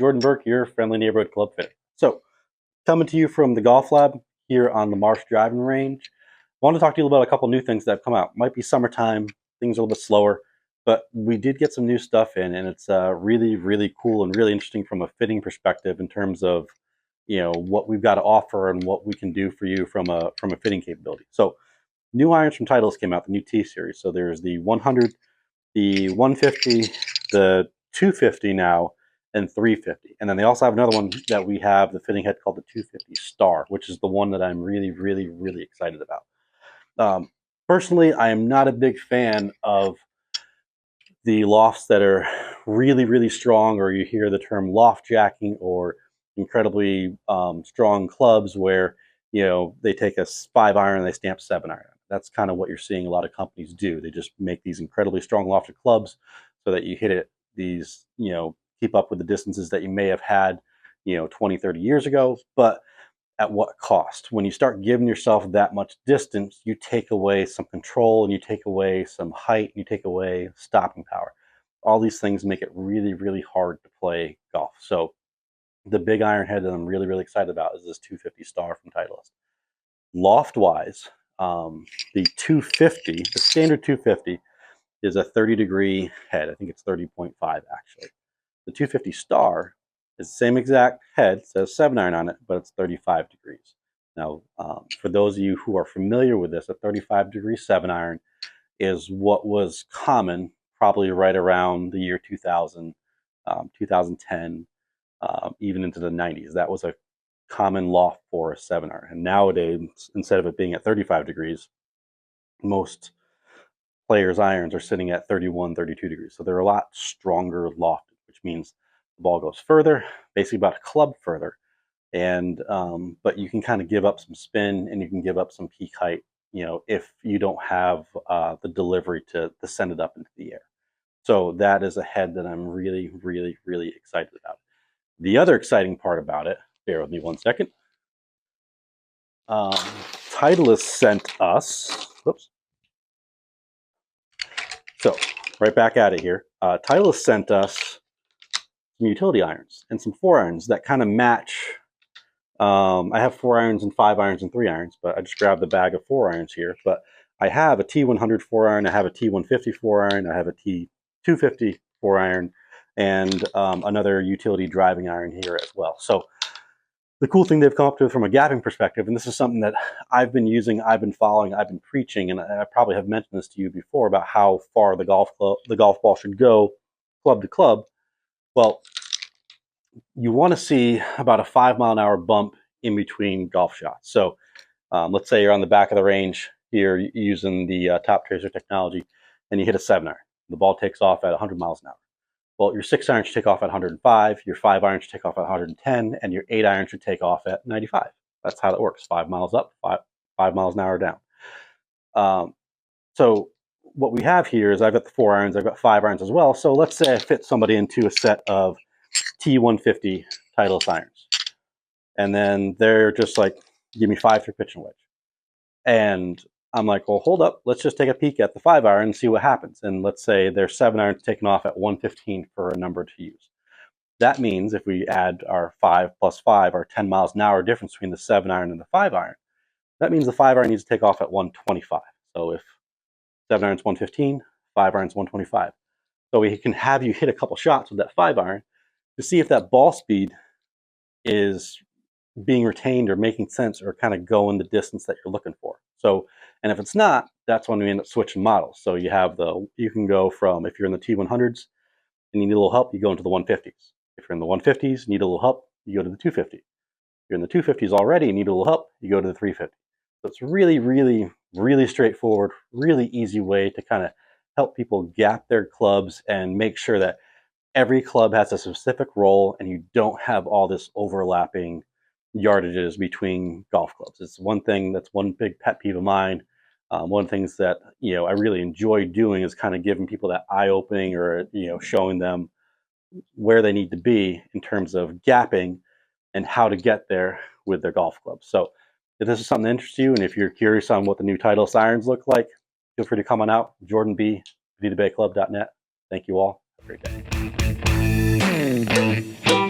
Jordan Burke, your friendly neighborhood club fitter. So, coming to you from the Golf Lab here on the Marsh Driving Range. I want to talk to you about a couple new things that have come out. Might be summertime, things are a little bit slower, but we did get some new stuff in, and it's really, really cool and really interesting from a fitting perspective in terms of what we've got to offer and what we can do for you from a fitting capability. So, new irons from Titleist came out, the new T series. So there's the 100, the 150, the 250 now, and 350. And then they also have another one that we have, the fitting head called the 250 Star, which is the one that I'm really, really, really excited about. Personally, I am not a big fan of the lofts that are really, really strong, or you hear the term loft jacking, or incredibly strong clubs where they take a 5-iron and they stamp 7-iron. That's kind of what you're seeing a lot of companies do. They just make these incredibly strong lofted clubs so that you hit it these, keep up with the distances that you may have had, 20, 30 years ago. But at what cost? When you start giving yourself that much distance, you take away some control, and you take away some height, and you take away stopping power. All these things make it really, really hard to play golf. So the big iron head that I'm really, really excited about is this 250 Star from Titleist. Loft-wise, the 250, the standard 250, is a 30-degree head. I think it's 30.5 actually. The 250 Star is the same exact head, it says 7-iron on it, but it's 35 degrees. Now, for those of you who are familiar with this, a 35-degree 7-iron is what was common probably right around the year 2000, 2010, even into the 90s. That was a common loft for a 7-iron. And nowadays, instead of it being at 35 degrees, most players' irons are sitting at 31, 32 degrees. So they're a lot stronger lofted, which means the ball goes further, basically about a club further. And but you can kind of give up some spin, and you can give up some peak height, if you don't have the delivery to send it up into the air. So that is a head that I'm really, really, really excited about. The other exciting part about it, bear with me one second. Titleist sent us, whoops. So right back at it here. Titleist sent us some utility irons and some 4-irons that kind of match. I have 4-irons and 5-irons and 3-irons, but I just grabbed the bag of 4-irons here. But I have a T100 4-iron, I have a T150 4-iron, I have a T250 4-iron, and another utility driving iron here as well. So the cool thing they've come up with from a gapping perspective, and this is something that I've been using, I've been following, I've been preaching, and I probably have mentioned this to you before about how far the golf ball should go club to club. Well, you want to see about a 5-mile-an-hour bump in between golf shots. So let's say you're on the back of the range here using the Top Tracer technology, and you hit a 7-iron. The ball takes off at 100 miles an hour. Well, your 6-iron should take off at 105, your 5-iron should take off at 110, and your 8-iron should take off at 95. That's how it works. 5 miles up, 5 miles an hour down. So what we have here is I've got the 4-irons, I've got 5-irons as well. So let's say I fit somebody into a set of T150 Titleist irons. And then they're just like, give me 5 through pitch and wedge. And I'm like, well, hold up. Let's just take a peek at the 5-iron and see what happens. And let's say their 7-iron's taken off at 115 for a number to use. That means if we add our 5 plus 5, our 10 miles an hour difference between the 7-iron and the 5-iron, that means the 5-iron needs to take off at 125. So if 7-iron's 115, 5-iron's 125. So we can have you hit a couple shots with that 5-iron to see if that ball speed is being retained or making sense or kind of going the distance that you're looking for. So, and if it's not, that's when we end up switching models. So you can go from, if you're in the T100s and you need a little help, you go into the 150s. If you're in the 150s, need a little help, you go to the 250. If you're in the 250s already and need a little help, you go to the 350. So it's really, really, really straightforward, really easy way to kind of help people gap their clubs and make sure that every club has a specific role and you don't have all this overlapping yardages between golf clubs. It's one thing that's one big pet peeve of mine. One of the things that I really enjoy doing is kind of giving people that eye-opening, or showing them where they need to be in terms of gapping and how to get there with their golf clubs. So if this is something that interests you, and if you're curious on what the new Titleist irons look like, feel free to come on out. Jordan B, VitaBayClub.net. Thank you all. Have a great day.